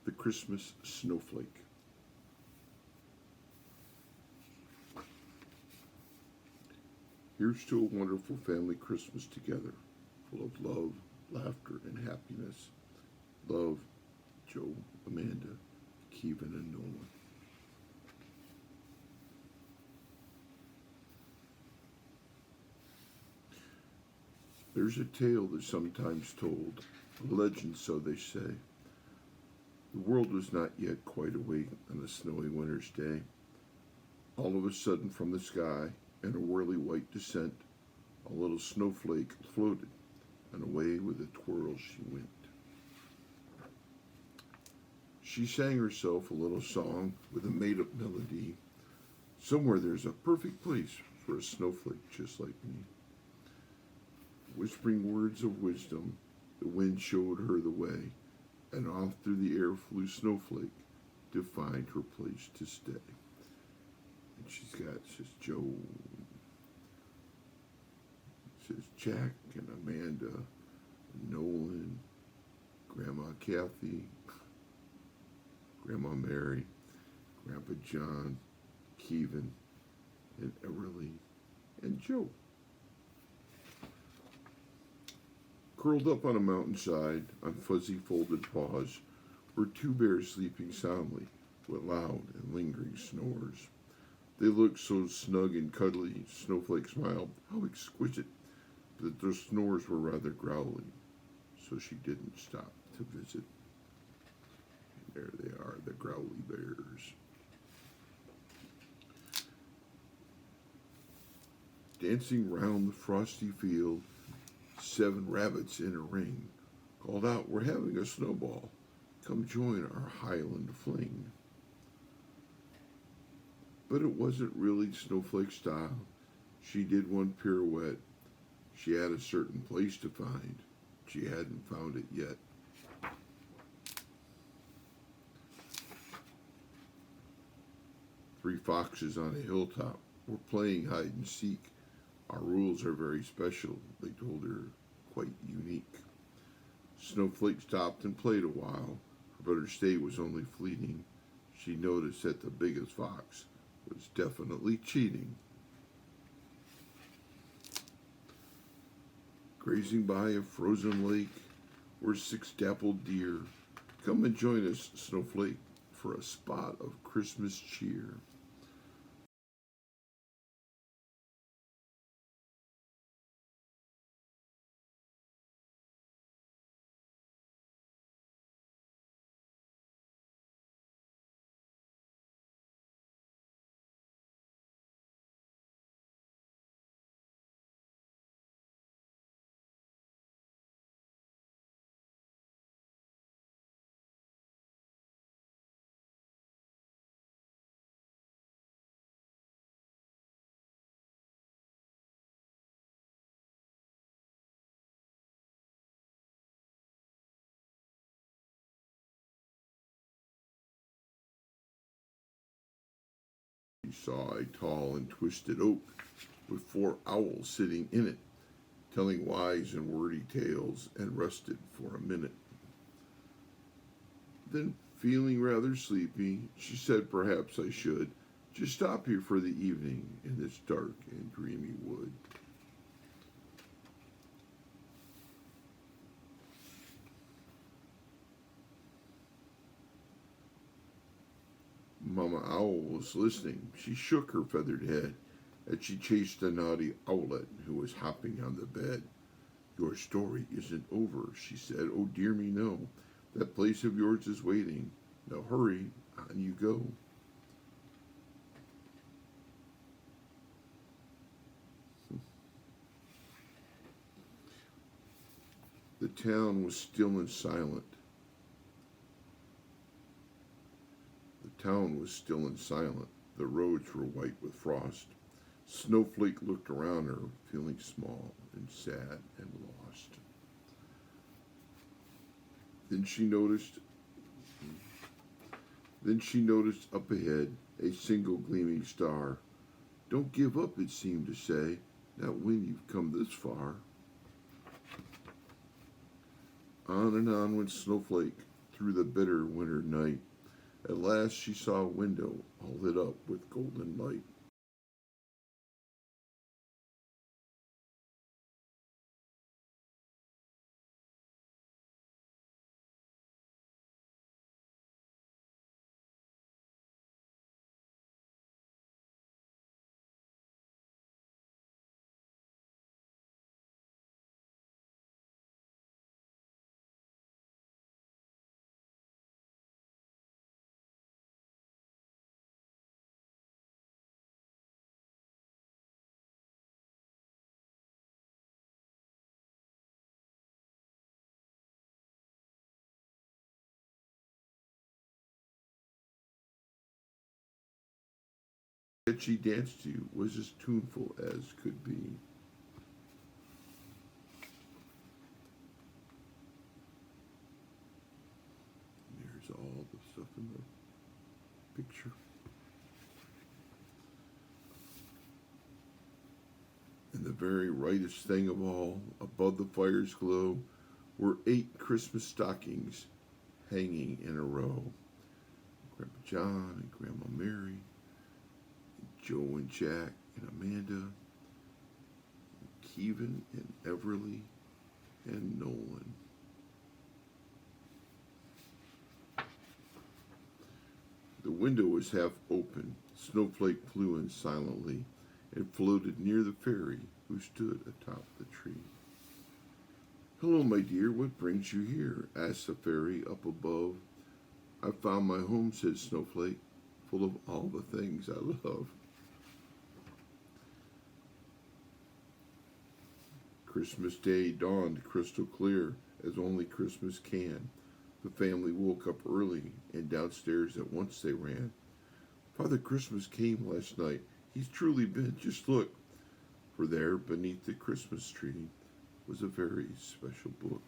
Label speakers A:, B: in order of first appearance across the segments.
A: The Christmas Snowflake. Here's to a wonderful family Christmas together, full of love, laughter, and happiness. Love, Joe, Amanda, Kevin, and Nolan. There's a tale that's sometimes told, a legend so they say. The world was not yet quite awake on a snowy winter's day. All of a sudden from the sky, in a whirly white descent, a little snowflake floated, and away with a twirl she went. She sang herself a little song with a made-up melody. Somewhere there's a perfect place for a snowflake just like me. Whispering words of wisdom, the wind showed her the way, and off through the air flew Snowflake to find her place to stay. And says Joe, says Jack and Amanda, Nolan, Grandma Kathy, Grandma Mary, Grandpa John, Kevin, and Everly, and Joe. Curled up on a mountainside, on fuzzy folded paws, were two bears sleeping soundly, with loud and lingering snores. They looked so snug and cuddly, Snowflake smiled, how exquisite, but their snores were rather growly, so she didn't stop to visit. And there they are, the growly bears. Dancing round the frosty field, 7 rabbits in a ring called out, we're having a snowball. Come join our Highland fling. But it wasn't really Snowflake style. She did one pirouette. She had a certain place to find. She hadn't found it yet. Three foxes on a hilltop were playing hide and seek. Our rules are very special, they told her, quite unique. Snowflake stopped and played a while, but her stay was only fleeting. She noticed that the biggest fox was definitely cheating. Grazing by a frozen lake were 6 dappled deer. Come and join us, Snowflake, for a spot of Christmas cheer. She saw a tall and twisted oak with 4 owls sitting in it, telling wise and wordy tales, and rested for a minute. Then, feeling rather sleepy, she said perhaps I should just stop here for the evening in this dark and dreamy wood. Mama Owl was listening. She shook her feathered head as she chased a naughty owlet who was hopping on the bed. Your story isn't over, she said. Oh dear me, no. That place of yours is waiting. Now hurry, on you go. The town was still and silent. The town was still and silent. The roads were white with frost. Snowflake looked around her, feeling small and sad and lost. Then she noticed up ahead a single gleaming star. Don't give up, it seemed to say, not when you've come this far. On and on went Snowflake through through the bitter winter night. At last she saw a window all lit up with golden light. That she danced to was as tuneful as could be. There's all the stuff in the picture. And the very rightest thing of all, above the fire's glow, were 8 Christmas stockings hanging in a row. Grandpa John and Grandma Mary, and Joe and Jack and Amanda, and Kevin and Everly and Nolan. The window was half open. Snowflake flew in silently and floated near the fairy who stood atop the tree. "Hello, my dear, what brings you here?" asked the fairy up above. "I found my home," said Snowflake, "full of all the things I love." Christmas Day dawned crystal clear, as only Christmas can. The family woke up early, and downstairs at once they ran. "Father Christmas came last night. He's truly been. Just look." For there, beneath the Christmas tree, was a very special book.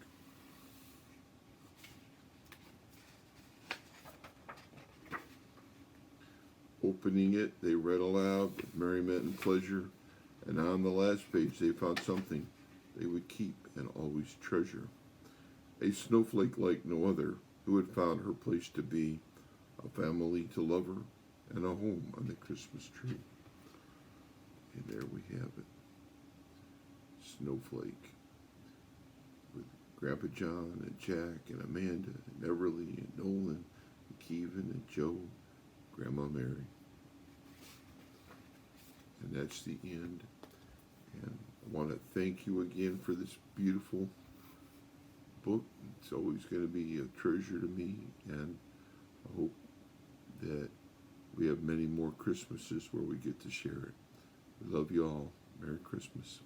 A: Opening it, they read aloud with merriment and pleasure, and on the last page they found something they would keep and always treasure. A snowflake like no other, who had found her place to be, a family to love her, and a home on the Christmas tree. And there we have it. Snowflake. With Grandpa John and Jack and Amanda and Everly and Nolan and Kevin and Joe, Grandma Mary. And that's the end. And I want to thank you again for this beautiful book. It's always going to be a treasure to me, and I hope that we have many more Christmases where we get to share it. We love you all. Merry Christmas.